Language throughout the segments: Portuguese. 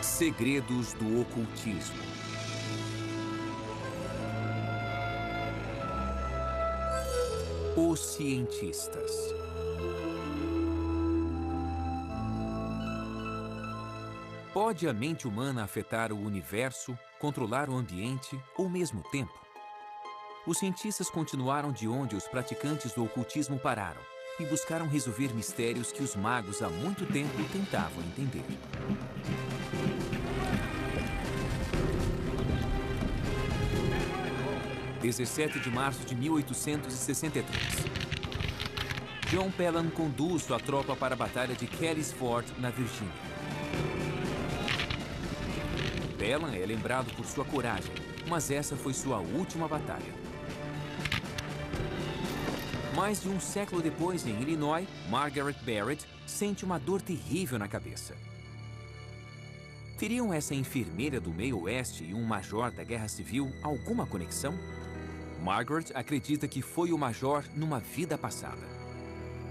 Segredos do ocultismo. Os cientistas. Pode a mente humana afetar o universo, controlar o ambiente ou mesmo o tempo? Os cientistas continuaram de onde os praticantes do ocultismo pararam e buscaram resolver mistérios que os magos há muito tempo tentavam entender. – 17 de março de 1863. John Pelham conduz sua tropa para a Batalha de Kelly's Ford, na Virgínia. Pelham é lembrado por sua coragem, mas essa foi sua última batalha. Mais de um século depois, em Illinois, Margaret Barrett sente uma dor terrível na cabeça. Teriam essa enfermeira do meio oeste e um major da Guerra Civil alguma conexão? Margaret acredita que foi o major numa vida passada.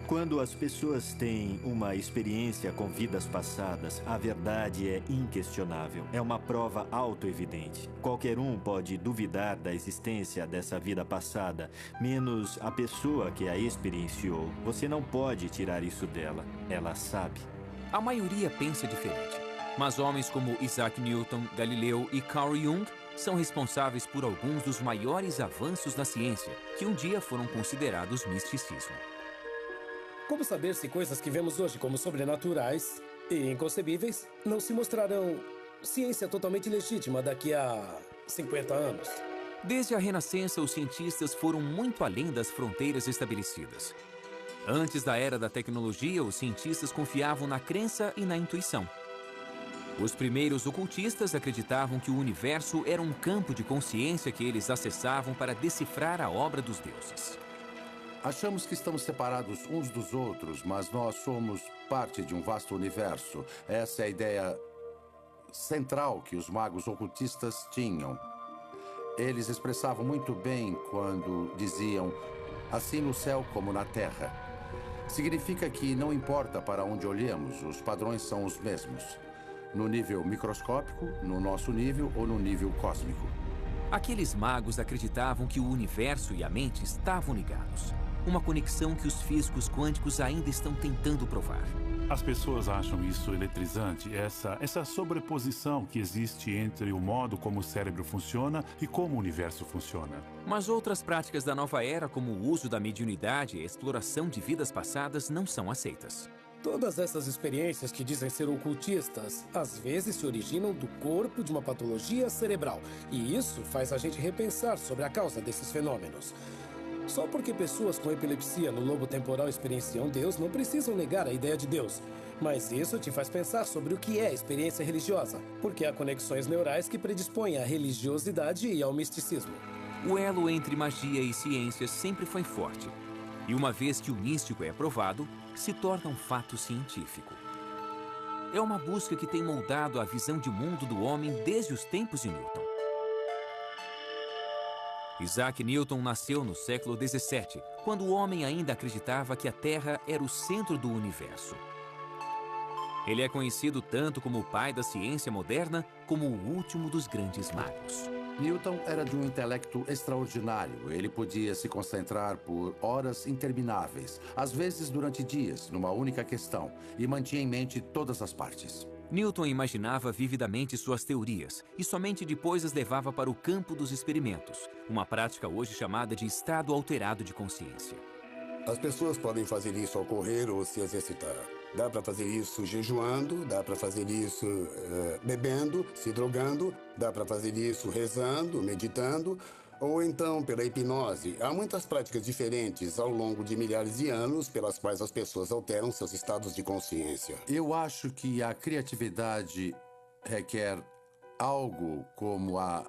Quando as pessoas têm uma experiência com vidas passadas, a verdade é inquestionável. É uma prova autoevidente. Qualquer um pode duvidar da existência dessa vida passada, menos a pessoa que a experienciou. Você não pode tirar isso dela. Ela sabe. A maioria pensa diferente, mas homens como Isaac Newton, Galileu e Carl Jung são responsáveis por alguns dos maiores avanços na ciência, que um dia foram considerados misticismo. Como saber se coisas que vemos hoje como sobrenaturais e inconcebíveis não se mostrarão ciência totalmente legítima daqui a 50 anos? Desde a Renascença, os cientistas foram muito além das fronteiras estabelecidas. Antes da era da tecnologia, os cientistas confiavam na crença e na intuição. Os primeiros ocultistas acreditavam que o universo era um campo de consciência que eles acessavam para decifrar a obra dos deuses. Achamos que estamos separados uns dos outros, mas nós somos parte de um vasto universo. Essa é a ideia central que os magos ocultistas tinham. Eles expressavam muito bem quando diziam, assim no céu como na terra. Significa que não importa para onde olhemos, os padrões são os mesmos. No nível microscópico, no nosso nível ou no nível cósmico. Aqueles magos acreditavam que o universo e a mente estavam ligados. Uma conexão que os físicos quânticos ainda estão tentando provar. As pessoas acham isso eletrizante, essa sobreposição que existe entre o modo como o cérebro funciona e como o universo funciona. Mas outras práticas da nova era, como o uso da mediunidade e a exploração de vidas passadas, não são aceitas. Todas essas experiências que dizem ser ocultistas, às vezes se originam do corpo de uma patologia cerebral. E isso faz a gente repensar sobre a causa desses fenômenos. Só porque pessoas com epilepsia no lobo temporal experienciam Deus, não precisam negar a ideia de Deus. Mas isso te faz pensar sobre o que é experiência religiosa, porque há conexões neurais que predispõem à religiosidade e ao misticismo. O elo entre magia e ciência sempre foi forte. E uma vez que o místico é provado, se torna um fato científico. É uma busca que tem moldado a visão de mundo do homem desde os tempos de Newton. Isaac Newton nasceu no século XVII, quando o homem ainda acreditava que a Terra era o centro do universo. Ele é conhecido tanto como o pai da ciência moderna, como o último dos grandes magos. Newton era de um intelecto extraordinário. Ele podia se concentrar por horas intermináveis, às vezes durante dias, numa única questão, e mantinha em mente todas as partes. Newton imaginava vividamente suas teorias e somente depois as levava para o campo dos experimentos, uma prática hoje chamada de estado alterado de consciência. As pessoas podem fazer isso ao correr ou se exercitar. Dá para fazer isso jejuando, dá para fazer isso bebendo, se drogando, dá para fazer isso rezando, meditando, ou então pela hipnose. Há muitas práticas diferentes ao longo de milhares de anos pelas quais as pessoas alteram seus estados de consciência. Eu acho que a criatividade requer algo como a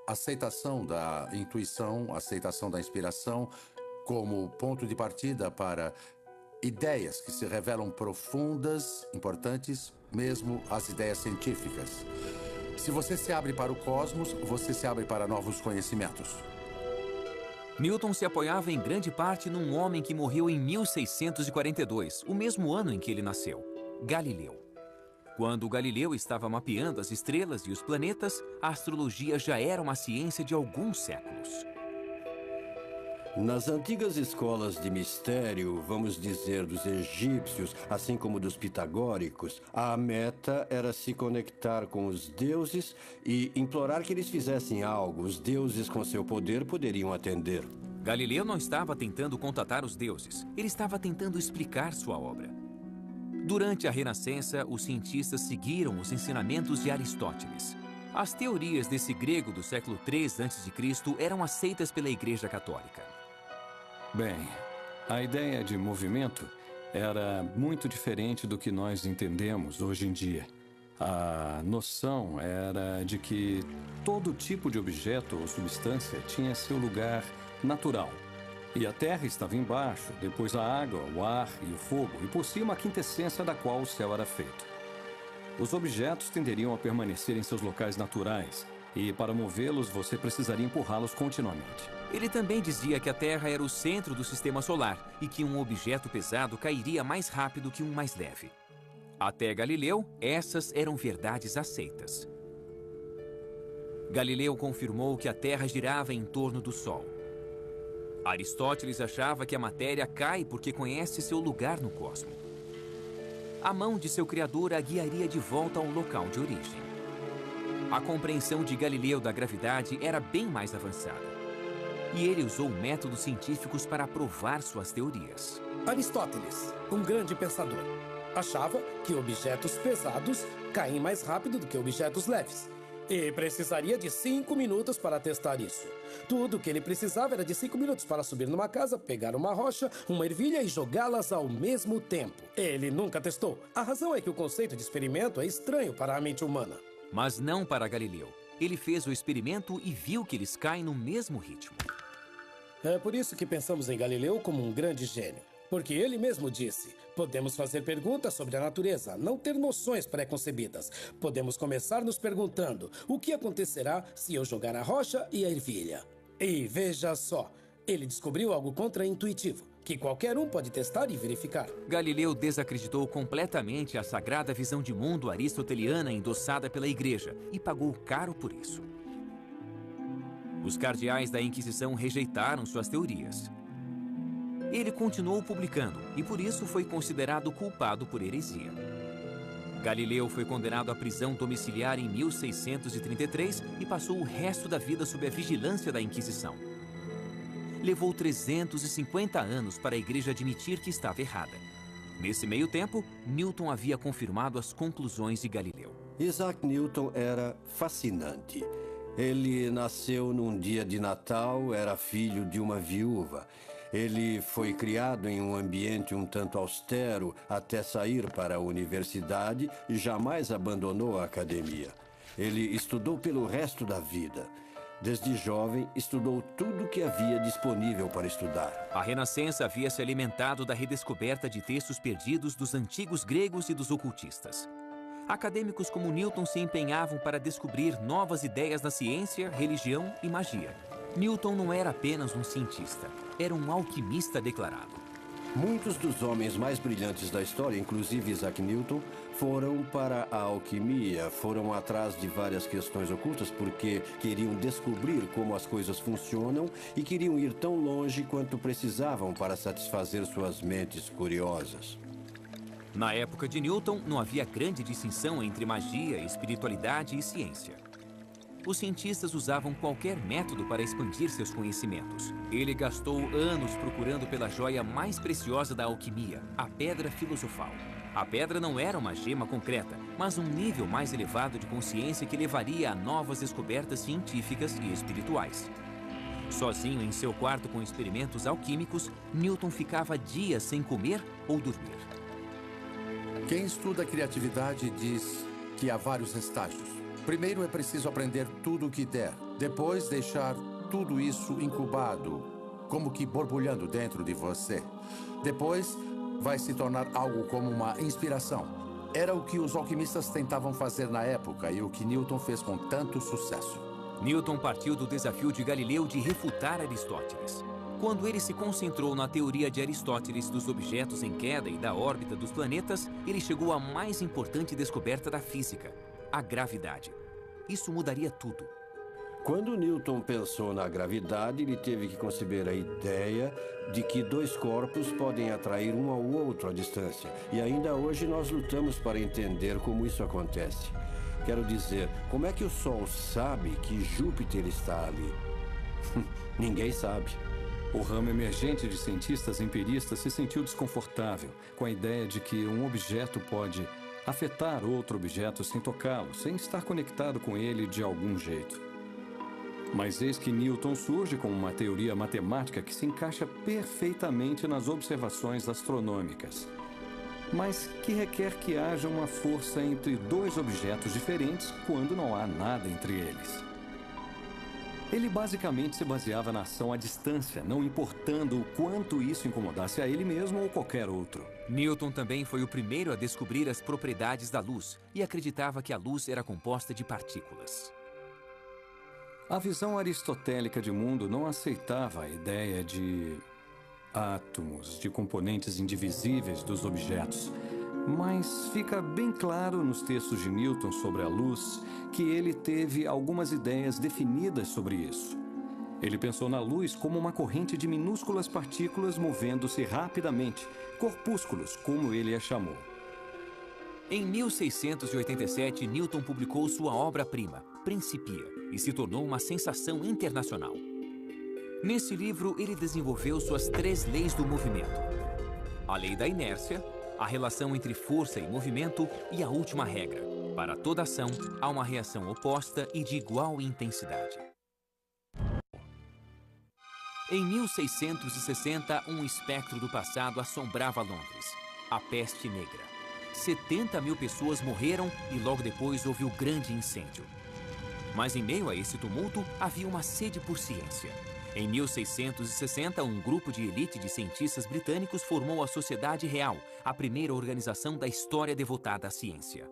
aceitação da intuição, aceitação da inspiração, como ponto de partida para ideias que se revelam profundas, importantes, mesmo as ideias científicas. Se você se abre para o cosmos, você se abre para novos conhecimentos. Newton se apoiava em grande parte num homem que morreu em 1642, o mesmo ano em que ele nasceu, Galileu. Quando Galileu estava mapeando as estrelas e os planetas, a astrologia já era uma ciência de alguns séculos. Nas antigas escolas de mistério, vamos dizer dos egípcios, assim como dos pitagóricos, a meta era se conectar com os deuses e implorar que eles fizessem algo. Os deuses, com seu poder, poderiam atender. Galileu não estava tentando contatar os deuses, ele estava tentando explicar sua obra. Durante a Renascença, os cientistas seguiram os ensinamentos de Aristóteles. As teorias desse grego do século III a.C. eram aceitas pela Igreja Católica. Bem, a ideia de movimento era muito diferente do que nós entendemos hoje em dia. A noção era de que todo tipo de objeto ou substância tinha seu lugar natural. E a terra estava embaixo, depois a água, o ar e o fogo, e por cima a quintessência da qual o céu era feito. Os objetos tenderiam a permanecer em seus locais naturais, e para movê-los você precisaria empurrá-los continuamente. Ele também dizia que a Terra era o centro do sistema solar e que um objeto pesado cairia mais rápido que um mais leve. Até Galileu, essas eram verdades aceitas. Galileu confirmou que a Terra girava em torno do Sol. Aristóteles achava que a matéria cai porque conhece seu lugar no cosmo. A mão de seu criador a guiaria de volta ao local de origem. A compreensão de Galileu da gravidade era bem mais avançada. E ele usou métodos científicos para provar suas teorias. Aristóteles, um grande pensador, achava que objetos pesados caem mais rápido do que objetos leves. E precisaria de 5 minutos para testar isso. Tudo o que ele precisava era de 5 minutos para subir numa casa, pegar uma rocha, uma ervilha e jogá-las ao mesmo tempo. Ele nunca testou. A razão é que o conceito de experimento é estranho para a mente humana. Mas não para Galileu. Ele fez o experimento e viu que eles caem no mesmo ritmo. É por isso que pensamos em Galileu como um grande gênio. Porque ele mesmo disse, podemos fazer perguntas sobre a natureza, não ter noções pré-concebidas. Podemos começar nos perguntando, o que acontecerá se eu jogar a rocha e a ervilha? E veja só, ele descobriu algo contra-intuitivo, que qualquer um pode testar e verificar. Galileu desacreditou completamente a sagrada visão de mundo aristoteliana endossada pela Igreja e pagou caro por isso. Os cardeais da Inquisição rejeitaram suas teorias. Ele continuou publicando e por isso foi considerado culpado por heresia. Galileu foi condenado à prisão domiciliar em 1633 e passou o resto da vida sob a vigilância da Inquisição. Levou 350 anos para a Igreja admitir que estava errada. Nesse meio tempo, Newton havia confirmado as conclusões de Galileu. Isaac Newton era fascinante. Ele nasceu num dia de Natal, era filho de uma viúva. Ele foi criado em um ambiente um tanto austero até sair para a universidade e jamais abandonou a academia. Ele estudou pelo resto da vida. Desde jovem, estudou tudo que havia disponível para estudar. A Renascença havia se alimentado da redescoberta de textos perdidos dos antigos gregos e dos ocultistas. Acadêmicos como Newton se empenhavam para descobrir novas ideias na ciência, religião e magia. Newton não era apenas um cientista, era um alquimista declarado. Muitos dos homens mais brilhantes da história, inclusive Isaac Newton, foram para a alquimia, foram atrás de várias questões ocultas porque queriam descobrir como as coisas funcionam e queriam ir tão longe quanto precisavam para satisfazer suas mentes curiosas. Na época de Newton, não havia grande distinção entre magia, espiritualidade e ciência. Os cientistas usavam qualquer método para expandir seus conhecimentos. Ele gastou anos procurando pela joia mais preciosa da alquimia, a pedra filosofal. A pedra não era uma gema concreta, mas um nível mais elevado de consciência que levaria a novas descobertas científicas e espirituais. Sozinho em seu quarto com experimentos alquímicos, Newton ficava dias sem comer ou dormir. Quem estuda a criatividade diz que há vários estágios. Primeiro é preciso aprender tudo o que der. Depois deixar tudo isso incubado, como que borbulhando dentro de você. Depois vai se tornar algo como uma inspiração. Era o que os alquimistas tentavam fazer na época e o que Newton fez com tanto sucesso. Newton partiu do desafio de Galileu de refutar Aristóteles. Quando ele se concentrou na teoria de Aristóteles dos objetos em queda e da órbita dos planetas, ele chegou à mais importante descoberta da física, a gravidade. Isso mudaria tudo. Quando Newton pensou na gravidade, ele teve que conceber a ideia de que dois corpos podem atrair um ao outro à distância. E ainda hoje nós lutamos para entender como isso acontece. Quero dizer, como é que o Sol sabe que Júpiter está ali? Ninguém sabe. O ramo emergente de cientistas empiristas se sentiu desconfortável com a ideia de que um objeto pode afetar outro objeto sem tocá-lo, sem estar conectado com ele de algum jeito. Mas eis que Newton surge com uma teoria matemática que se encaixa perfeitamente nas observações astronômicas, mas que requer que haja uma força entre dois objetos diferentes quando não há nada entre eles. Ele basicamente se baseava na ação à distância, não importando o quanto isso incomodasse a ele mesmo ou qualquer outro. Newton também foi o primeiro a descobrir as propriedades da luz e acreditava que a luz era composta de partículas. A visão aristotélica de mundo não aceitava a ideia de átomos, de componentes indivisíveis dos objetos. Mas fica bem claro nos textos de Newton sobre a luz que ele teve algumas ideias definidas sobre isso. Ele pensou na luz como uma corrente de minúsculas partículas movendo-se rapidamente, corpúsculos, como ele a chamou. Em 1687, Newton publicou sua obra-prima, Principia, e se tornou uma sensação internacional. Nesse livro, ele desenvolveu suas 3 leis do movimento: a lei da inércia, a relação entre força e movimento e a última regra: para toda ação, há uma reação oposta e de igual intensidade. Em 1660, um espectro do passado assombrava Londres: a peste negra. 70 mil pessoas morreram e logo depois houve o grande incêndio. Mas em meio a esse tumulto, havia uma sede por ciência. Em 1660, um grupo de elite de cientistas britânicos formou a Sociedade Real, a primeira organização da história devotada à ciência.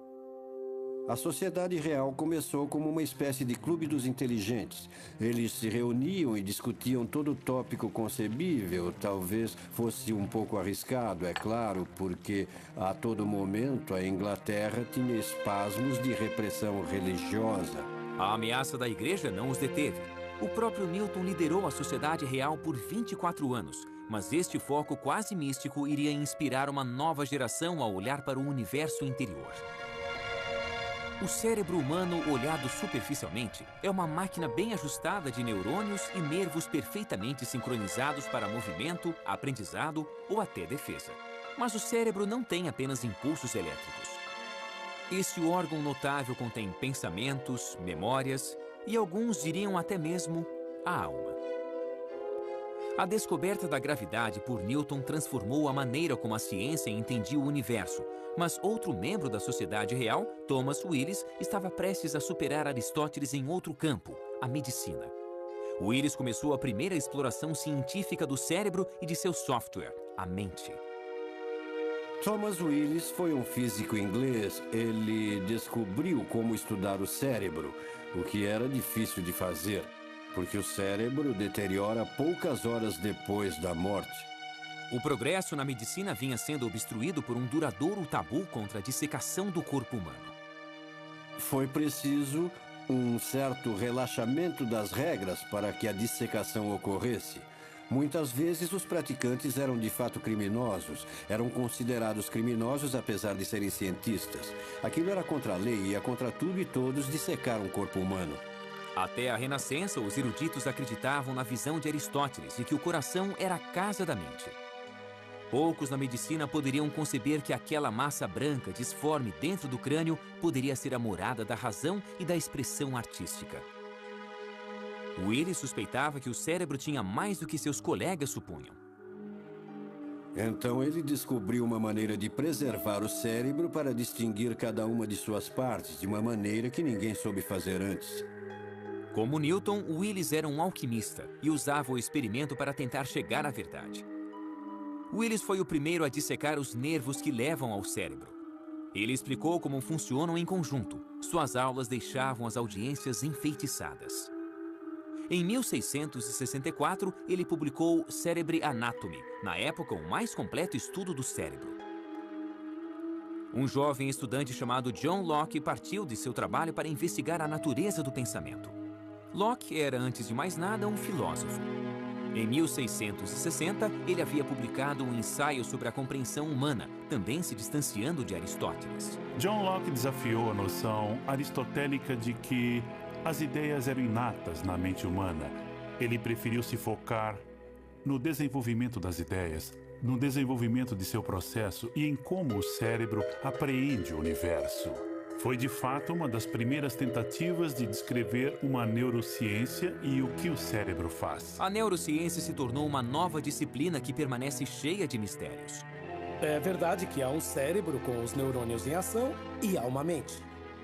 A Sociedade Real começou como uma espécie de clube dos inteligentes. Eles se reuniam e discutiam todo tópico concebível. Talvez fosse um pouco arriscado, é claro, porque a todo momento a Inglaterra tinha espasmos de repressão religiosa. A ameaça da igreja não os deteve. O próprio Newton liderou a Sociedade Real por 24 anos, mas este foco quase místico iria inspirar uma nova geração a olhar para o universo interior. O cérebro humano, olhado superficialmente, é uma máquina bem ajustada de neurônios e nervos perfeitamente sincronizados para movimento, aprendizado ou até defesa. Mas o cérebro não tem apenas impulsos elétricos. Este órgão notável contém pensamentos, memórias e alguns diriam até mesmo a alma. A descoberta da gravidade por Newton transformou a maneira como a ciência entendia o universo, mas outro membro da Sociedade Real, Thomas Willis, estava prestes a superar Aristóteles em outro campo, a medicina. Willis começou a primeira exploração científica do cérebro e de seu software, a mente. Thomas Willis foi um físico inglês. Ele descobriu como estudar o cérebro, o que era difícil de fazer, porque o cérebro deteriora poucas horas depois da morte. O progresso na medicina vinha sendo obstruído por um duradouro tabu contra a dissecação do corpo humano. Foi preciso um certo relaxamento das regras para que a dissecação ocorresse. Muitas vezes os praticantes eram de fato criminosos, eram considerados criminosos apesar de serem cientistas. Aquilo era contra a lei e ia contra tudo e todos dissecar um corpo humano. Até a Renascença, os eruditos acreditavam na visão de Aristóteles de que o coração era a casa da mente. Poucos na medicina poderiam conceber que aquela massa branca disforme dentro do crânio poderia ser a morada da razão e da expressão artística. Willis suspeitava que o cérebro tinha mais do que seus colegas supunham. Então ele descobriu uma maneira de preservar o cérebro para distinguir cada uma de suas partes de uma maneira que ninguém soube fazer antes. Como Newton, Willis era um alquimista e usava o experimento para tentar chegar à verdade. Willis foi o primeiro a dissecar os nervos que levam ao cérebro. Ele explicou como funcionam em conjunto. Suas aulas deixavam as audiências enfeitiçadas. Em 1664, ele publicou Cerebri Anatomy, na época o mais completo estudo do cérebro. Um jovem estudante chamado John Locke partiu de seu trabalho para investigar a natureza do pensamento. Locke era, antes de mais nada, um filósofo. Em 1660, ele havia publicado um ensaio sobre a compreensão humana, também se distanciando de Aristóteles. John Locke desafiou a noção aristotélica de que as ideias eram inatas na mente humana. Ele preferiu se focar no desenvolvimento das ideias, no desenvolvimento de seu processo e em como o cérebro apreende o universo. Foi, de fato, uma das primeiras tentativas de descrever uma neurociência e o que o cérebro faz. A neurociência se tornou uma nova disciplina que permanece cheia de mistérios. É verdade que há um cérebro com os neurônios em ação e há uma mente.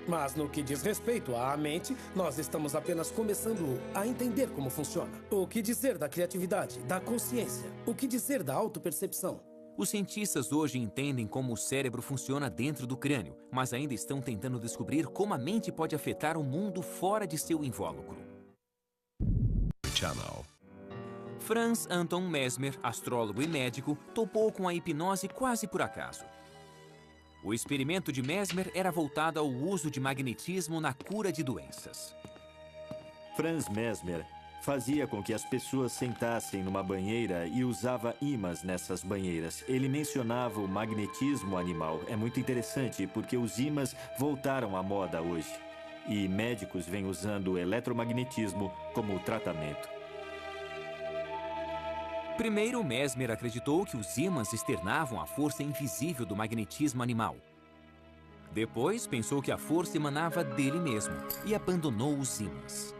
Mas no que diz respeito à mente, nós estamos apenas começando a entender como funciona. O que dizer da criatividade, da consciência? O que dizer da autopercepção? Os cientistas hoje entendem como o cérebro funciona dentro do crânio, mas ainda estão tentando descobrir como a mente pode afetar o mundo fora de seu invólucro. Franz Anton Mesmer, astrólogo e médico, topou com a hipnose quase por acaso. O experimento de Mesmer era voltado ao uso de magnetismo na cura de doenças. Franz Mesmer fazia com que as pessoas sentassem numa banheira e usava ímãs nessas banheiras. Ele mencionava o magnetismo animal. É muito interessante porque os ímãs voltaram à moda hoje. E médicos vêm usando o eletromagnetismo como tratamento. Primeiro, Mesmer acreditou que os ímãs externavam a força invisível do magnetismo animal. Depois, pensou que a força emanava dele mesmo e abandonou os ímãs.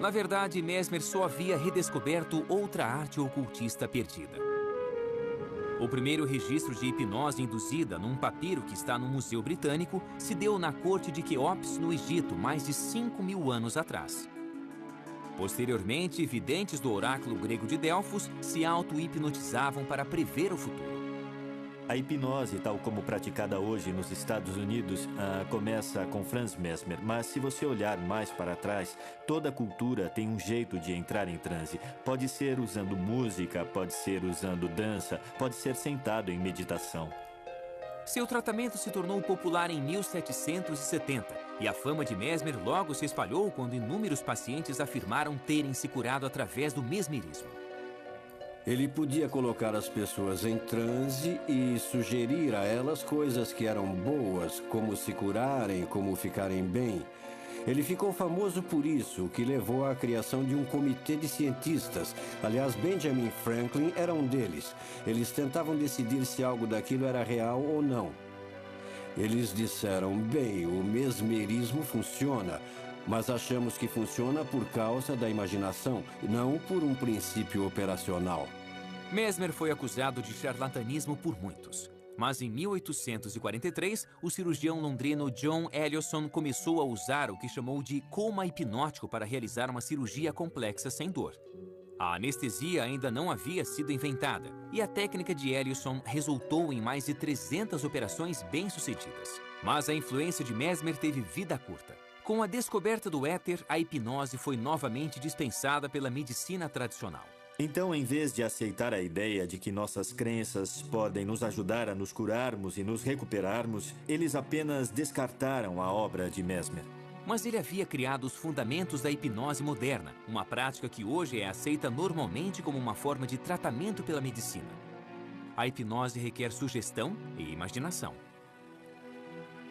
Na verdade, Mesmer só havia redescoberto outra arte ocultista perdida. O primeiro registro de hipnose induzida num papiro que está no Museu Britânico se deu na corte de Quéops, no Egito, mais de 5.000 anos atrás. Posteriormente, videntes do oráculo grego de Delfos se auto-hipnotizavam para prever o futuro. A hipnose, tal como praticada hoje nos Estados Unidos, começa com Franz Mesmer. Mas se você olhar mais para trás, toda cultura tem um jeito de entrar em transe. Pode ser usando música, pode ser usando dança, pode ser sentado em meditação. Seu tratamento se tornou popular em 1770 e a fama de Mesmer logo se espalhou quando inúmeros pacientes afirmaram terem se curado através do mesmerismo. Ele podia colocar as pessoas em transe e sugerir a elas coisas que eram boas, como se curarem, como ficarem bem. Ele ficou famoso por isso, o que levou à criação de um comitê de cientistas. Aliás, Benjamin Franklin era um deles. Eles tentavam decidir se algo daquilo era real ou não. Eles disseram, bem, o mesmerismo funciona, mas achamos que funciona por causa da imaginação, não por um princípio operacional. Mesmer foi acusado de charlatanismo por muitos. Mas em 1843, o cirurgião londrino John Ellison começou a usar o que chamou de coma hipnótico para realizar uma cirurgia complexa sem dor. A anestesia ainda não havia sido inventada e a técnica de Ellison resultou em mais de 300 operações bem-sucedidas. Mas a influência de Mesmer teve vida curta. Com a descoberta do éter, a hipnose foi novamente dispensada pela medicina tradicional. Então, em vez de aceitar a ideia de que nossas crenças podem nos ajudar a nos curarmos e nos recuperarmos, eles apenas descartaram a obra de Mesmer. Mas ele havia criado os fundamentos da hipnose moderna, uma prática que hoje é aceita normalmente como uma forma de tratamento pela medicina. A hipnose requer sugestão e imaginação.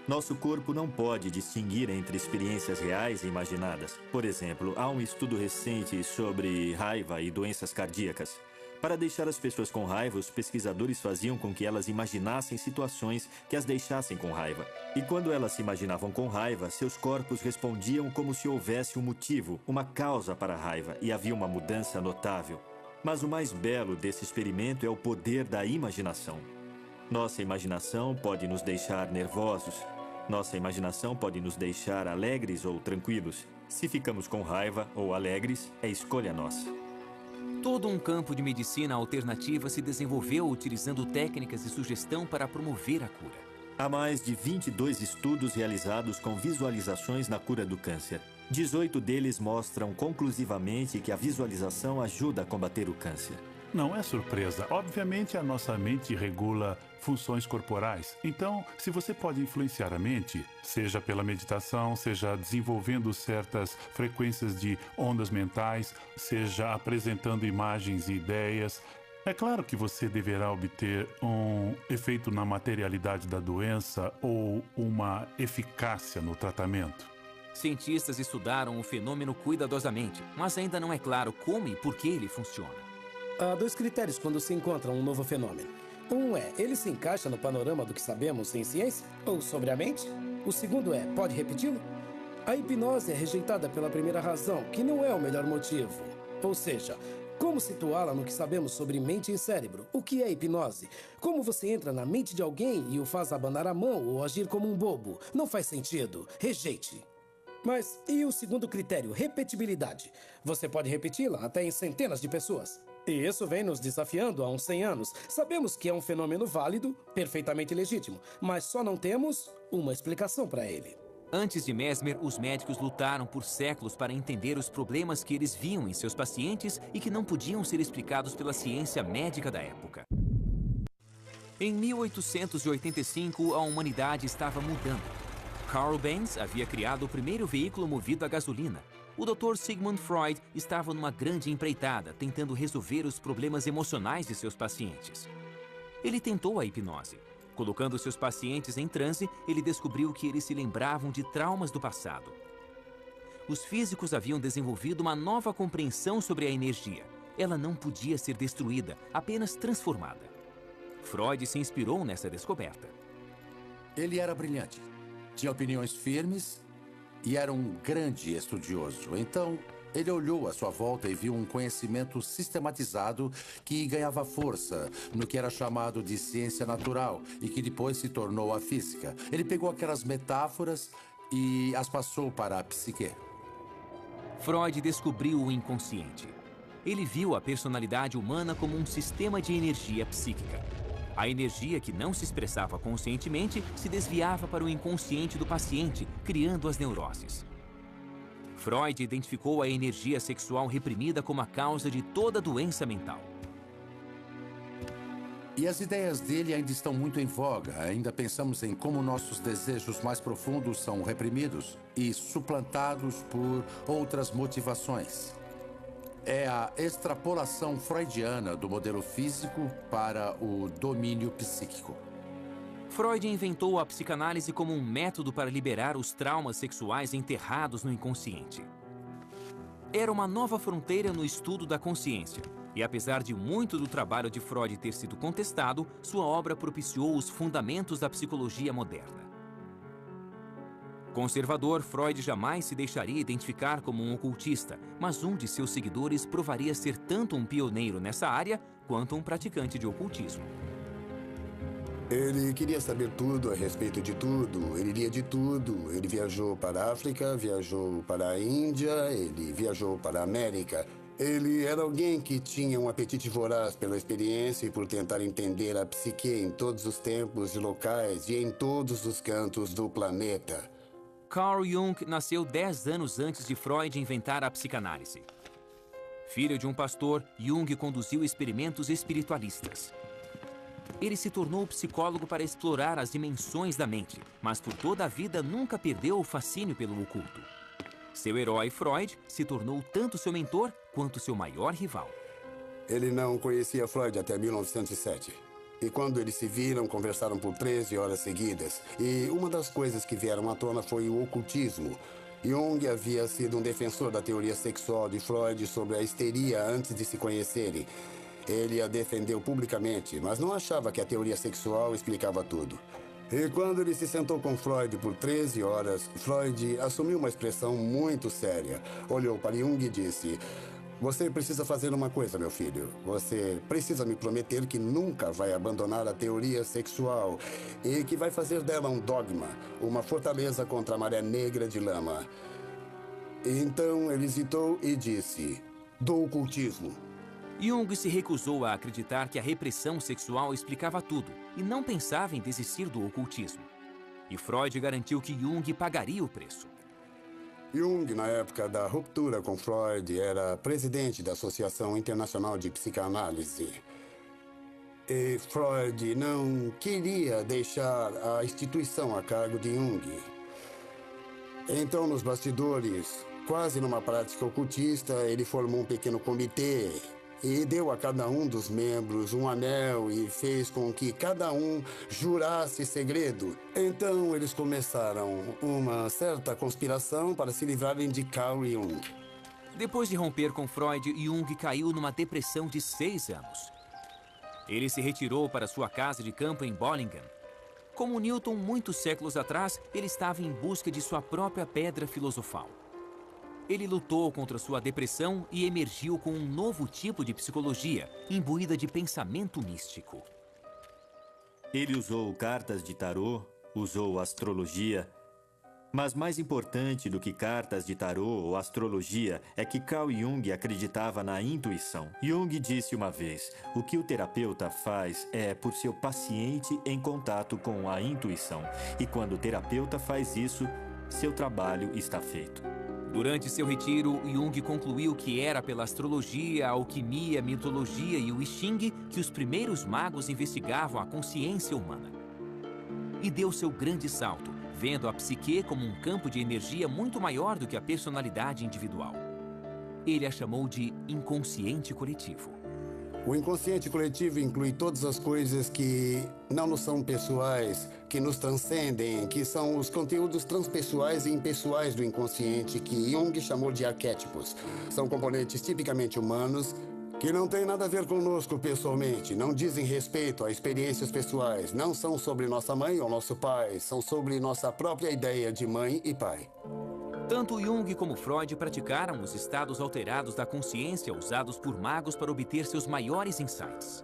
Nosso corpo não pode distinguir entre experiências reais e imaginadas. Por exemplo, há um estudo recente sobre raiva e doenças cardíacas. Para deixar as pessoas com raiva, os pesquisadores faziam com que elas imaginassem situações que as deixassem com raiva. E quando elas se imaginavam com raiva, seus corpos respondiam como se houvesse um motivo, uma causa para a raiva, e havia uma mudança notável. Mas o mais belo desse experimento é o poder da imaginação. Nossa imaginação pode nos deixar nervosos. Nossa imaginação pode nos deixar alegres ou tranquilos. Se ficamos com raiva ou alegres, é escolha nossa. Todo um campo de medicina alternativa se desenvolveu utilizando técnicas de sugestão para promover a cura. Há mais de 22 estudos realizados com visualizações na cura do câncer. 18 deles mostram conclusivamente que a visualização ajuda a combater o câncer. Não é surpresa. Obviamente, a nossa mente regula funções corporais. Então, se você pode influenciar a mente, seja pela meditação, seja desenvolvendo certas frequências de ondas mentais, seja apresentando imagens e ideias, é claro que você deverá obter um efeito na materialidade da doença ou uma eficácia no tratamento. Cientistas estudaram o fenômeno cuidadosamente, mas ainda não é claro como e por que ele funciona. Há 2 critérios quando se encontra um novo fenômeno. Um é, ele se encaixa no panorama do que sabemos em ciência ou sobre a mente? O segundo é, pode repeti-lo? A hipnose é rejeitada pela primeira razão, que não é o melhor motivo. Ou seja, como situá-la no que sabemos sobre mente e cérebro? O que é hipnose? Como você entra na mente de alguém e o faz abanar a mão ou agir como um bobo? Não faz sentido. Rejeite. Mas e o segundo critério, repetibilidade? Você pode repeti-la até em centenas de pessoas. E isso vem nos desafiando há uns 100 anos. Sabemos que é um fenômeno válido, perfeitamente legítimo, mas só não temos uma explicação para ele. Antes de Mesmer, os médicos lutaram por séculos para entender os problemas que eles viam em seus pacientes e que não podiam ser explicados pela ciência médica da época. Em 1885, a humanidade estava mudando. Carl Benz havia criado o primeiro veículo movido a gasolina. O Dr. Sigmund Freud estava numa grande empreitada, tentando resolver os problemas emocionais de seus pacientes. Ele tentou a hipnose. Colocando seus pacientes em transe, ele descobriu que eles se lembravam de traumas do passado. Os físicos haviam desenvolvido uma nova compreensão sobre a energia. Ela não podia ser destruída, apenas transformada. Freud se inspirou nessa descoberta. Ele era brilhante, tinha opiniões firmes e era um grande estudioso. Então, ele olhou à sua volta e viu um conhecimento sistematizado que ganhava força no que era chamado de ciência natural e que depois se tornou a física. Ele pegou aquelas metáforas e as passou para a psique. Freud descobriu o inconsciente. Ele viu a personalidade humana como um sistema de energia psíquica. A energia que não se expressava conscientemente se desviava para o inconsciente do paciente, criando as neuroses. Freud identificou a energia sexual reprimida como a causa de toda doença mental. E as ideias dele ainda estão muito em voga. Ainda pensamos em como nossos desejos mais profundos são reprimidos e suplantados por outras motivações. É a extrapolação freudiana do modelo físico para o domínio psíquico. Freud inventou a psicanálise como um método para liberar os traumas sexuais enterrados no inconsciente. Era uma nova fronteira no estudo da consciência, e apesar de muito do trabalho de Freud ter sido contestado, sua obra propiciou os fundamentos da psicologia moderna. Conservador, Freud jamais se deixaria identificar como um ocultista, mas um de seus seguidores provaria ser tanto um pioneiro nessa área quanto um praticante de ocultismo. Ele queria saber tudo a respeito de tudo, ele lia de tudo. Ele viajou para a África, viajou para a Índia, ele viajou para a América. Ele era alguém que tinha um apetite voraz pela experiência e por tentar entender a psique em todos os tempos e locais e em todos os cantos do planeta. Carl Jung nasceu 10 anos antes de Freud inventar a psicanálise. Filho de um pastor, Jung conduziu experimentos espiritualistas. Ele se tornou psicólogo para explorar as dimensões da mente, mas por toda a vida nunca perdeu o fascínio pelo oculto. Seu herói, Freud, se tornou tanto seu mentor quanto seu maior rival. Ele não conhecia Freud até 1907. E quando eles se viram, conversaram por 13 horas seguidas. E uma das coisas que vieram à tona foi o ocultismo. Jung havia sido um defensor da teoria sexual de Freud sobre a histeria antes de se conhecerem. Ele a defendeu publicamente, mas não achava que a teoria sexual explicava tudo. E quando ele se sentou com Freud por 13 horas, Freud assumiu uma expressão muito séria. Olhou para Jung e disse: "Você precisa fazer uma coisa, meu filho. Você precisa me prometer que nunca vai abandonar a teoria sexual e que vai fazer dela um dogma, uma fortaleza contra a maré negra de lama." Então ele hesitou e disse: "Do ocultismo." Jung se recusou a acreditar que a repressão sexual explicava tudo e não pensava em desistir do ocultismo. E Freud garantiu que Jung pagaria o preço. Jung, na época da ruptura com Freud, era presidente da Associação Internacional de Psicanálise. E Freud não queria deixar a instituição a cargo de Jung. Então, nos bastidores, quase numa prática ocultista, ele formou um pequeno comitê e deu a cada um dos membros um anel e fez com que cada um jurasse segredo. Então, eles começaram uma certa conspiração para se livrarem de Carl Jung. Depois de romper com Freud, Jung caiu numa depressão de 6 anos. Ele se retirou para sua casa de campo em Bollingen. Como Newton, muitos séculos atrás, ele estava em busca de sua própria pedra filosofal. Ele lutou contra sua depressão e emergiu com um novo tipo de psicologia, imbuída de pensamento místico. Ele usou cartas de tarô, usou astrologia, mas mais importante do que cartas de tarô ou astrologia é que Carl Jung acreditava na intuição. Jung disse uma vez, o que o terapeuta faz é por seu paciente em contato com a intuição. E quando o terapeuta faz isso, seu trabalho está feito. Durante seu retiro, Jung concluiu que era pela astrologia, a alquimia, a mitologia e o I Ching que os primeiros magos investigavam a consciência humana. E deu seu grande salto, vendo a psique como um campo de energia muito maior do que a personalidade individual. Ele a chamou de inconsciente coletivo. O inconsciente coletivo inclui todas as coisas que não nos são pessoais, que nos transcendem, que são os conteúdos transpessoais e impessoais do inconsciente, que Jung chamou de arquétipos. São componentes tipicamente humanos, que não têm nada a ver conosco pessoalmente, não dizem respeito a experiências pessoais, não são sobre nossa mãe ou nosso pai, são sobre nossa própria ideia de mãe e pai. Tanto Jung como Freud praticaram os estados alterados da consciência usados por magos para obter seus maiores insights.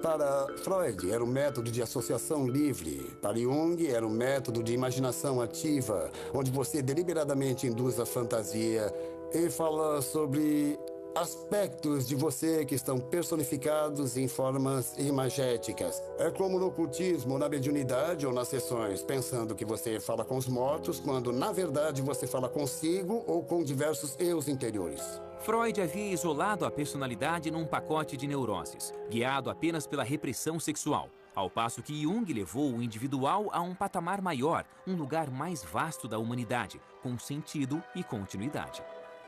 Para Freud, era um método de associação livre. Para Jung, era um método de imaginação ativa, onde você deliberadamente induz a fantasia e fala sobre aspectos de você que estão personificados em formas imagéticas. É como no ocultismo, na mediunidade ou nas sessões, pensando que você fala com os mortos, quando na verdade você fala consigo ou com diversos eus interiores. Freud havia isolado a personalidade num pacote de neuroses, guiado apenas pela repressão sexual, ao passo que Jung levou o individual a um patamar maior, um lugar mais vasto da humanidade, com sentido e continuidade.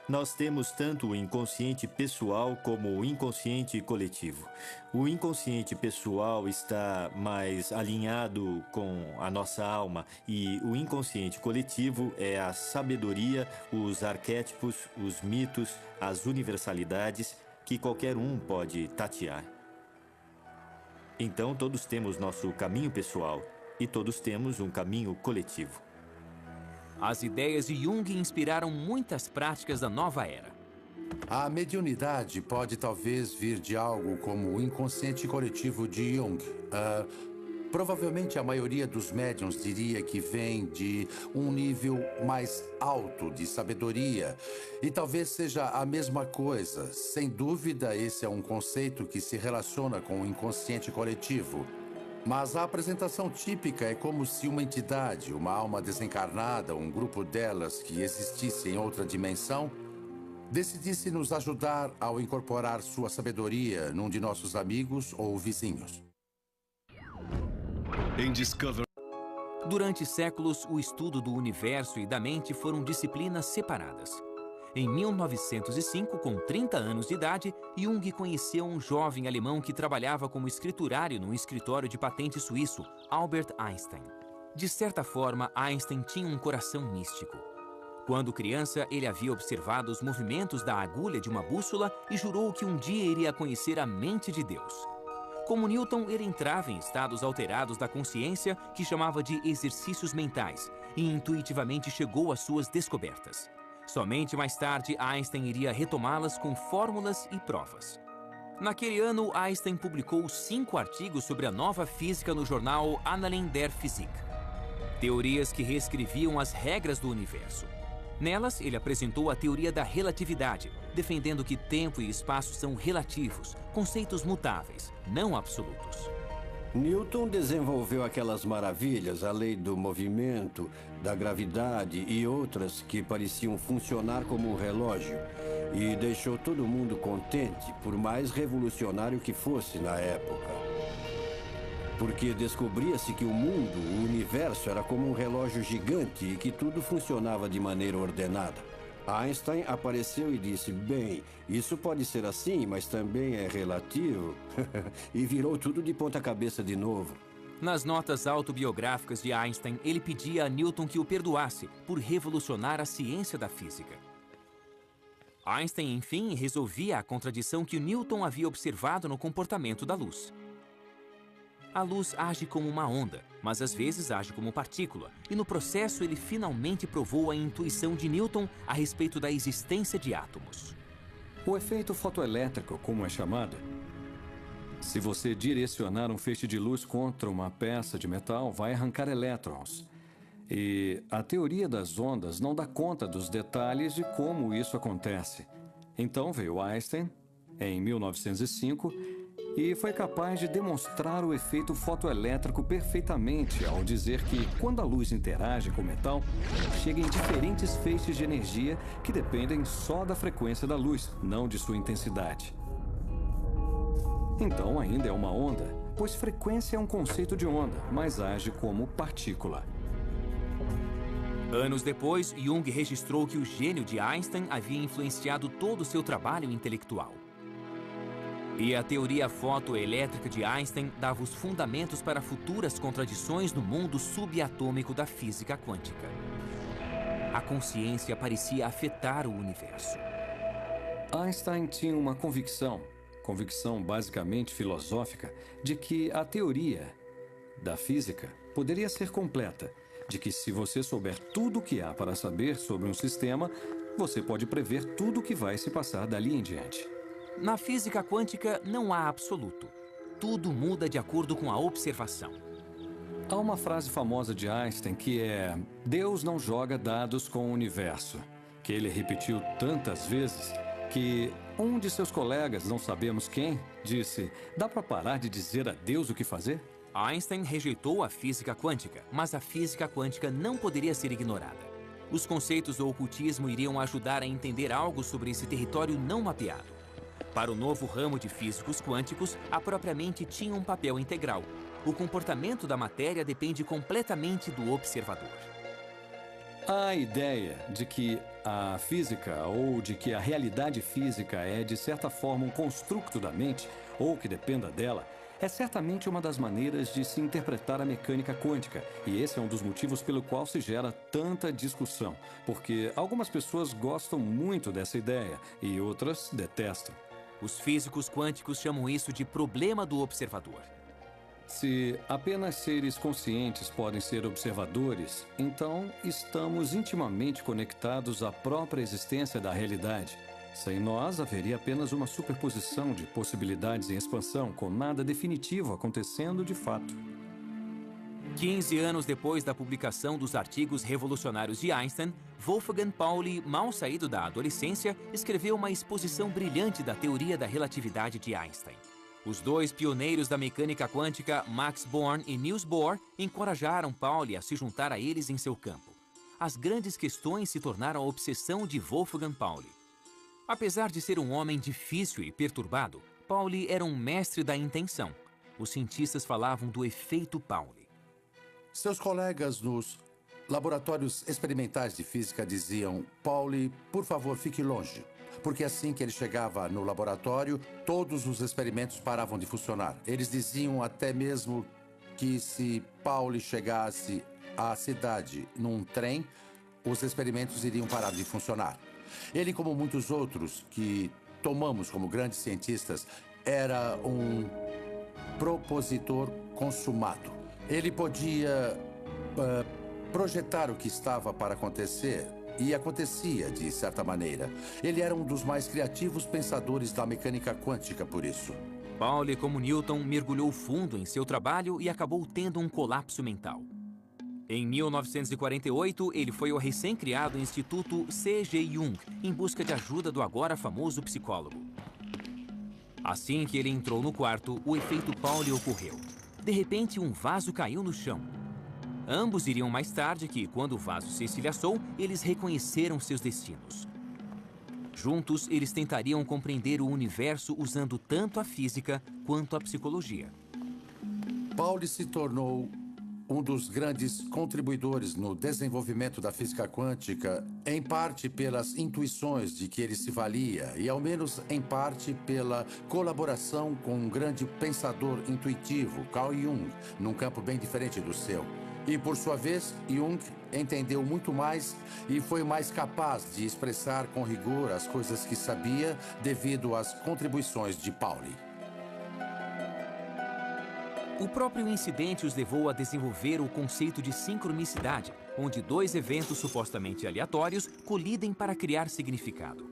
Nós temos tanto o inconsciente pessoal como o inconsciente coletivo. O inconsciente pessoal está mais alinhado com a nossa alma e o inconsciente coletivo é a sabedoria, os arquétipos, os mitos, as universalidades que qualquer um pode tatear. Então todos temos nosso caminho pessoal e todos temos um caminho coletivo. As ideias de Jung inspiraram muitas práticas da nova era. A mediunidade pode talvez vir de algo como o inconsciente coletivo de Jung. Provavelmente a maioria dos médiuns diria que vem de um nível mais alto de sabedoria. E talvez seja a mesma coisa. Sem dúvida, esse é um conceito que se relaciona com o inconsciente coletivo. Mas a apresentação típica é como se uma entidade, uma alma desencarnada, um grupo delas que existisse em outra dimensão, decidisse nos ajudar ao incorporar sua sabedoria num de nossos amigos ou vizinhos. Durante séculos, o estudo do universo e da mente foram disciplinas separadas. Em 1905, com 30 anos de idade, Jung conheceu um jovem alemão que trabalhava como escriturário num escritório de patente suíço, Albert Einstein. De certa forma, Einstein tinha um coração místico. Quando criança, ele havia observado os movimentos da agulha de uma bússola e jurou que um dia iria conhecer a mente de Deus. Como Newton, ele entrava em estados alterados da consciência que chamava de exercícios mentais e intuitivamente chegou às suas descobertas. Somente mais tarde, Einstein iria retomá-las com fórmulas e provas. Naquele ano, Einstein publicou 5 artigos sobre a nova física no jornal Annalen der Physik. Teorias que reescreviam as regras do universo. Nelas, ele apresentou a teoria da relatividade, defendendo que tempo e espaço são relativos, conceitos mutáveis, não absolutos. Newton desenvolveu aquelas maravilhas, a lei do movimento, da gravidade e outras que pareciam funcionar como um relógio, e deixou todo mundo contente, por mais revolucionário que fosse na época. Porque descobria-se que o mundo, o universo, era como um relógio gigante e que tudo funcionava de maneira ordenada. Einstein apareceu e disse, bem, isso pode ser assim, mas também é relativo. E virou tudo de ponta cabeça de novo. Nas notas autobiográficas de Einstein, ele pedia a Newton que o perdoasse por revolucionar a ciência da física. Einstein, enfim, resolvia a contradição que Newton havia observado no comportamento da luz. A luz age como uma onda, mas às vezes age como partícula, e no processo ele finalmente provou a intuição de Newton a respeito da existência de átomos. O efeito fotoelétrico, como é chamado, se você direcionar um feixe de luz contra uma peça de metal, vai arrancar elétrons. E a teoria das ondas não dá conta dos detalhes de como isso acontece. Então veio Einstein, em 1905, e foi capaz de demonstrar o efeito fotoelétrico perfeitamente ao dizer que, quando a luz interage com o metal, chega em diferentes feixes de energia que dependem só da frequência da luz, não de sua intensidade. Então ainda é uma onda, pois frequência é um conceito de onda, mas age como partícula. Anos depois, Jung registrou que o gênio de Einstein havia influenciado todo o seu trabalho intelectual. E a teoria fotoelétrica de Einstein dava os fundamentos para futuras contradições no mundo subatômico da física quântica. A consciência parecia afetar o universo. Einstein tinha uma convicção basicamente filosófica, de que a teoria da física poderia ser completa, de que se você souber tudo o que há para saber sobre um sistema, você pode prever tudo o que vai se passar dali em diante. Na física quântica não há absoluto. Tudo muda de acordo com a observação. Há uma frase famosa de Einstein que é: Deus não joga dados com o universo, que ele repetiu tantas vezes que um de seus colegas, não sabemos quem, disse: dá para parar de dizer a Deus o que fazer? Einstein rejeitou a física quântica, mas a física quântica não poderia ser ignorada. Os conceitos do ocultismo iriam ajudar a entender algo sobre esse território não mapeado. Para o novo ramo de físicos quânticos, a própria mente tinha um papel integral. O comportamento da matéria depende completamente do observador. A ideia de que a física ou de que a realidade física é, de certa forma, um construto da mente ou que dependa dela, é certamente uma das maneiras de se interpretar a mecânica quântica, e esse é um dos motivos pelo qual se gera tanta discussão, porque algumas pessoas gostam muito dessa ideia e outras detestam. Os físicos quânticos chamam isso de problema do observador. Se apenas seres conscientes podem ser observadores, então estamos intimamente conectados à própria existência da realidade. Sem nós, haveria apenas uma superposição de possibilidades em expansão, com nada definitivo acontecendo de fato. 15 anos depois da publicação dos artigos revolucionários de Einstein, Wolfgang Pauli, mal saído da adolescência, escreveu uma exposição brilhante da teoria da relatividade de Einstein. Os dois pioneiros da mecânica quântica, Max Born e Niels Bohr, encorajaram Pauli a se juntar a eles em seu campo. As grandes questões se tornaram a obsessão de Wolfgang Pauli. Apesar de ser um homem difícil e perturbado, Pauli era um mestre da intenção. Os cientistas falavam do efeito Pauli. Seus colegas nos laboratórios experimentais de física diziam: Pauli, por favor, fique longe. Porque assim que ele chegava no laboratório, todos os experimentos paravam de funcionar. Eles diziam até mesmo que se Pauli chegasse à cidade num trem, os experimentos iriam parar de funcionar. Ele, como muitos outros que tomamos como grandes cientistas, era um propositor consumado. Ele podia projetar o que estava para acontecer, e acontecia de certa maneira. Ele era um dos mais criativos pensadores da mecânica quântica por isso. Pauli, como Newton, mergulhou fundo em seu trabalho e acabou tendo um colapso mental. Em 1948, ele foi ao recém-criado Instituto C.G. Jung, em busca de ajuda do agora famoso psicólogo. Assim que ele entrou no quarto, o efeito Pauli ocorreu. De repente, um vaso caiu no chão. Ambos iriam mais tarde que, quando o vaso se estilhaçou, eles reconheceram seus destinos. Juntos, eles tentariam compreender o universo usando tanto a física quanto a psicologia. Pauli se tornou um dos grandes contribuidores no desenvolvimento da física quântica, em parte pelas intuições de que ele se valia e, ao menos em parte, pela colaboração com um grande pensador intuitivo, Carl Jung, num campo bem diferente do seu. E, por sua vez, Jung entendeu muito mais e foi mais capaz de expressar com rigor as coisas que sabia devido às contribuições de Pauli. O próprio incidente os levou a desenvolver o conceito de sincronicidade, onde dois eventos supostamente aleatórios colidem para criar significado.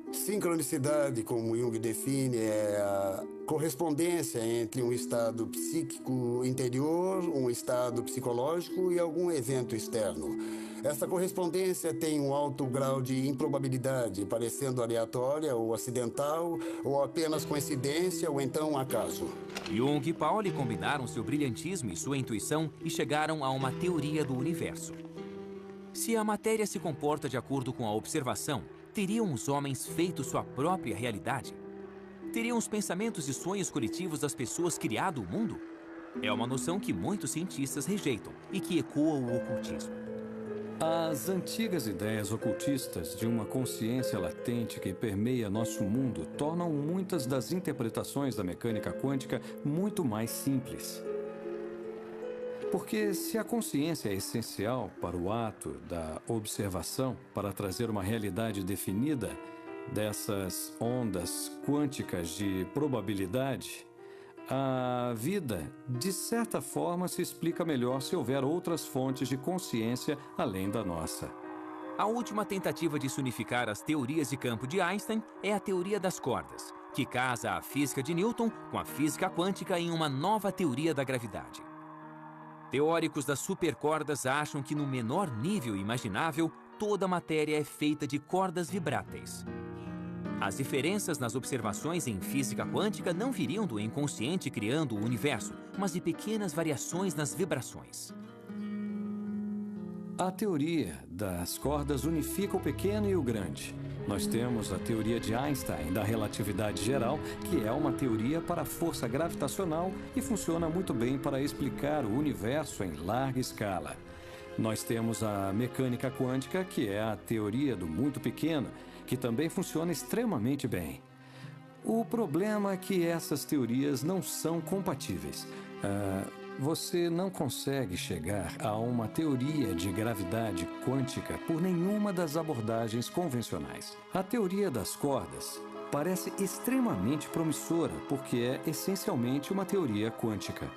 Sincronicidade, como Jung define, é a correspondência entre um estado psíquico interior, um estado psicológico e algum evento externo. Essa correspondência tem um alto grau de improbabilidade, parecendo aleatória ou acidental, ou apenas coincidência ou então acaso. Jung e Pauli combinaram seu brilhantismo e sua intuição e chegaram a uma teoria do universo. Se a matéria se comporta de acordo com a observação, teriam os homens feito sua própria realidade? Teriam os pensamentos e sonhos coletivos das pessoas criado o mundo? É uma noção que muitos cientistas rejeitam e que ecoa o ocultismo. As antigas ideias ocultistas de uma consciência latente que permeia nosso mundo tornam muitas das interpretações da mecânica quântica muito mais simples. Porque se a consciência é essencial para o ato da observação, para trazer uma realidade definida dessas ondas quânticas de probabilidade, a vida, de certa forma, se explica melhor se houver outras fontes de consciência além da nossa. A última tentativa de se unificar as teorias de campo de Einstein é a teoria das cordas, que casa a física de Newton com a física quântica em uma nova teoria da gravidade. Teóricos das supercordas acham que, no menor nível imaginável, toda a matéria é feita de cordas vibráteis. As diferenças nas observações em física quântica não viriam do inconsciente criando o universo, mas de pequenas variações nas vibrações. A teoria das cordas unifica o pequeno e o grande. Nós temos a teoria de Einstein da relatividade geral, que é uma teoria para a força gravitacional e funciona muito bem para explicar o universo em larga escala. Nós temos a mecânica quântica, que é a teoria do muito pequeno, que também funciona extremamente bem. O problema é que essas teorias não são compatíveis. Você não consegue chegar a uma teoria de gravidade quântica por nenhuma das abordagens convencionais. A teoria das cordas parece extremamente promissora porque é essencialmente uma teoria quântica.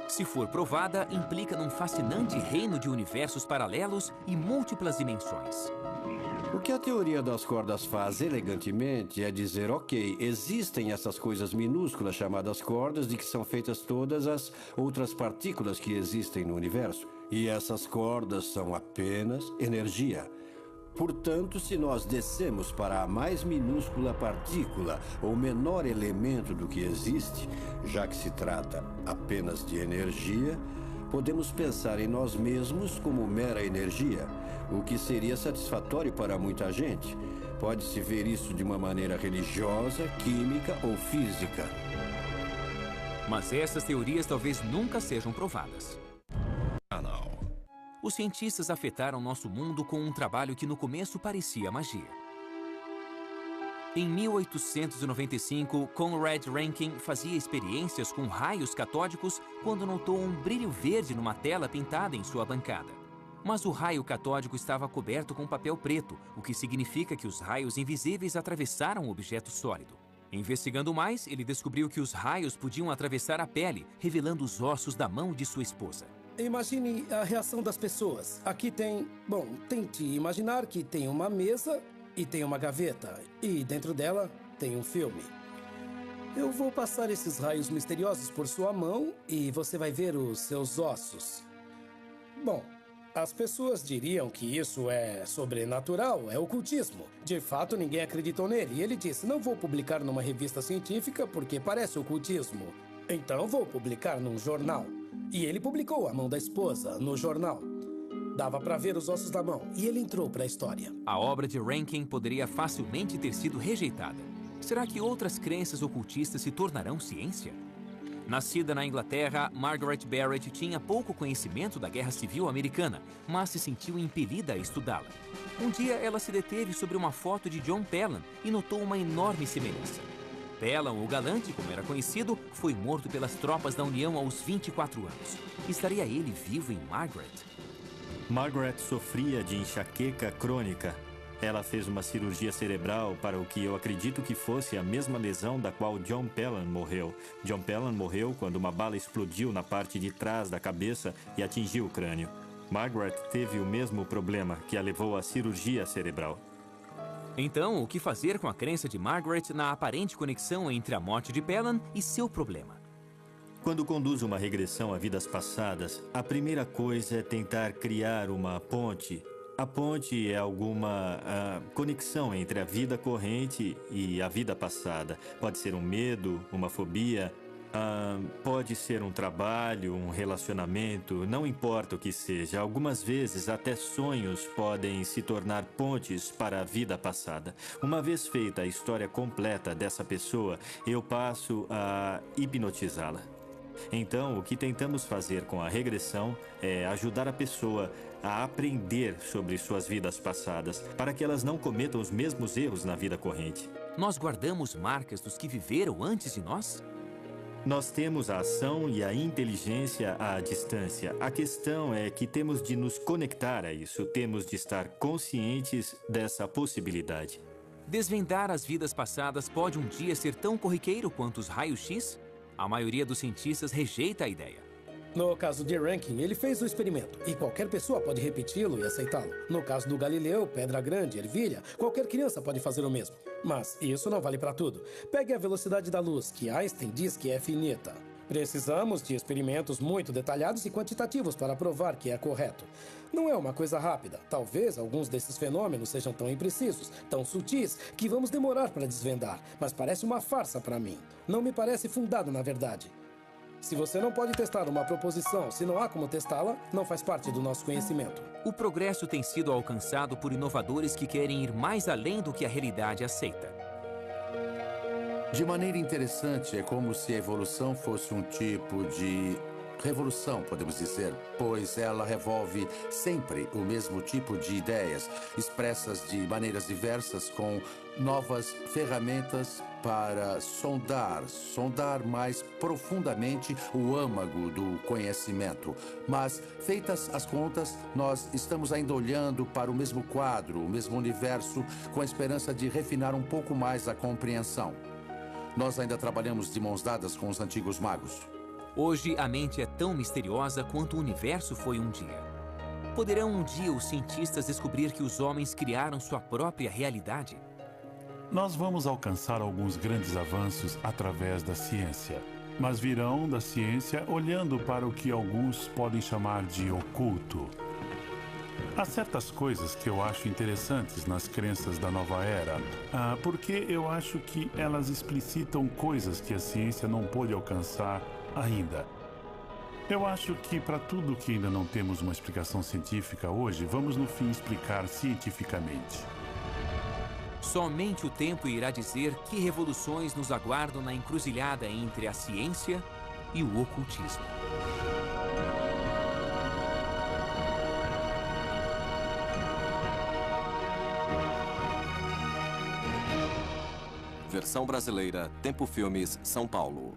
Se for provada, implica num fascinante reino de universos paralelos e múltiplas dimensões. O que a teoria das cordas faz elegantemente é dizer, ok, existem essas coisas minúsculas chamadas cordas de que são feitas todas as outras partículas que existem no universo. E essas cordas são apenas energia. Portanto, se nós descemos para a mais minúscula partícula ou menor elemento do que existe, já que se trata apenas de energia, podemos pensar em nós mesmos como mera energia, o que seria satisfatório para muita gente. Pode-se ver isso de uma maneira religiosa, química ou física. Mas essas teorias talvez nunca sejam provadas. Os cientistas afetaram nosso mundo com um trabalho que no começo parecia magia. Em 1895, Conrad Rankin fazia experiências com raios catódicos quando notou um brilho verde numa tela pintada em sua bancada. Mas o raio catódico estava coberto com papel preto, o que significa que os raios invisíveis atravessaram o objeto sólido. Investigando mais, ele descobriu que os raios podiam atravessar a pele, revelando os ossos da mão de sua esposa. Imagine a reação das pessoas. Aqui tem... Bom, tente imaginar que tem uma mesa e tem uma gaveta. E dentro dela tem um filme. Eu vou passar esses raios misteriosos por sua mão e você vai ver os seus ossos. Bom, as pessoas diriam que isso é sobrenatural, é ocultismo. De fato, ninguém acreditou nele. E ele disse, não vou publicar numa revista científica porque parece ocultismo. Então vou publicar num jornal. E ele publicou a mão da esposa no jornal. Dava para ver os ossos da mão. E ele entrou para a história. A obra de Rankin poderia facilmente ter sido rejeitada. Será que outras crenças ocultistas se tornarão ciência? Nascida na Inglaterra, Margaret Barrett tinha pouco conhecimento da Guerra Civil Americana, mas se sentiu impelida a estudá-la. Um dia, ela se deteve sobre uma foto de John Pelham e notou uma enorme semelhança. Pelham, o galante, como era conhecido, foi morto pelas tropas da União aos 24 anos. Estaria ele vivo em Margaret? Margaret sofria de enxaqueca crônica. Ela fez uma cirurgia cerebral para o que eu acredito que fosse a mesma lesão da qual John Pelham morreu. John Pelham morreu quando uma bala explodiu na parte de trás da cabeça e atingiu o crânio. Margaret teve o mesmo problema que a levou à cirurgia cerebral. Então, o que fazer com a crença de Margaret na aparente conexão entre a morte de Pelham e seu problema? Quando conduzo uma regressão a vidas passadas, a primeira coisa é tentar criar uma ponte. A ponte é alguma conexão entre a vida corrente e a vida passada. Pode ser um medo, uma fobia, pode ser um trabalho, um relacionamento, não importa o que seja. Algumas vezes até sonhos podem se tornar pontes para a vida passada. Uma vez feita a história completa dessa pessoa, eu passo a hipnotizá-la. Então, o que tentamos fazer com a regressão é ajudar a pessoa a aprender sobre suas vidas passadas, para que elas não cometam os mesmos erros na vida corrente. Nós guardamos marcas dos que viveram antes de nós? Nós temos a ação e a inteligência à distância. A questão é que temos de nos conectar a isso, temos de estar conscientes dessa possibilidade. Desvendar as vidas passadas pode um dia ser tão corriqueiro quanto os raios-x? A maioria dos cientistas rejeita a ideia. No caso de Rankin, ele fez o experimento e qualquer pessoa pode repeti-lo e aceitá-lo. No caso do Galileu, Pedra Grande, Ervilha, qualquer criança pode fazer o mesmo. Mas isso não vale para tudo. Pegue a velocidade da luz, que Einstein diz que é finita. Precisamos de experimentos muito detalhados e quantitativos para provar que é correto. Não é uma coisa rápida. Talvez alguns desses fenômenos sejam tão imprecisos, tão sutis, que vamos demorar para desvendar. Mas parece uma farsa para mim. Não me parece fundado na verdade. Se você não pode testar uma proposição, se não há como testá-la, não faz parte do nosso conhecimento. O progresso tem sido alcançado por inovadores que querem ir mais além do que a realidade aceita. De maneira interessante, é como se a evolução fosse um tipo de revolução, podemos dizer, pois ela revolve sempre o mesmo tipo de ideias, expressas de maneiras diversas, com novas ferramentas para sondar mais profundamente o âmago do conhecimento. Mas, feitas as contas, nós estamos ainda olhando para o mesmo quadro, o mesmo universo, com a esperança de refinar um pouco mais a compreensão. Nós ainda trabalhamos de mãos dadas com os antigos magos. Hoje, a mente é tão misteriosa quanto o universo foi um dia. Poderão um dia os cientistas descobrir que os homens criaram sua própria realidade? Nós vamos alcançar alguns grandes avanços através da ciência, mas virão da ciência olhando para o que alguns podem chamar de oculto. Há certas coisas que eu acho interessantes nas crenças da nova era, porque eu acho que elas explicitam coisas que a ciência não pôde alcançar ainda. Eu acho que para tudo que ainda não temos uma explicação científica hoje, vamos no fim explicar cientificamente. Somente o tempo irá dizer que revoluções nos aguardam na encruzilhada entre a ciência e o ocultismo. Versão brasileira, Tempo Filmes, São Paulo.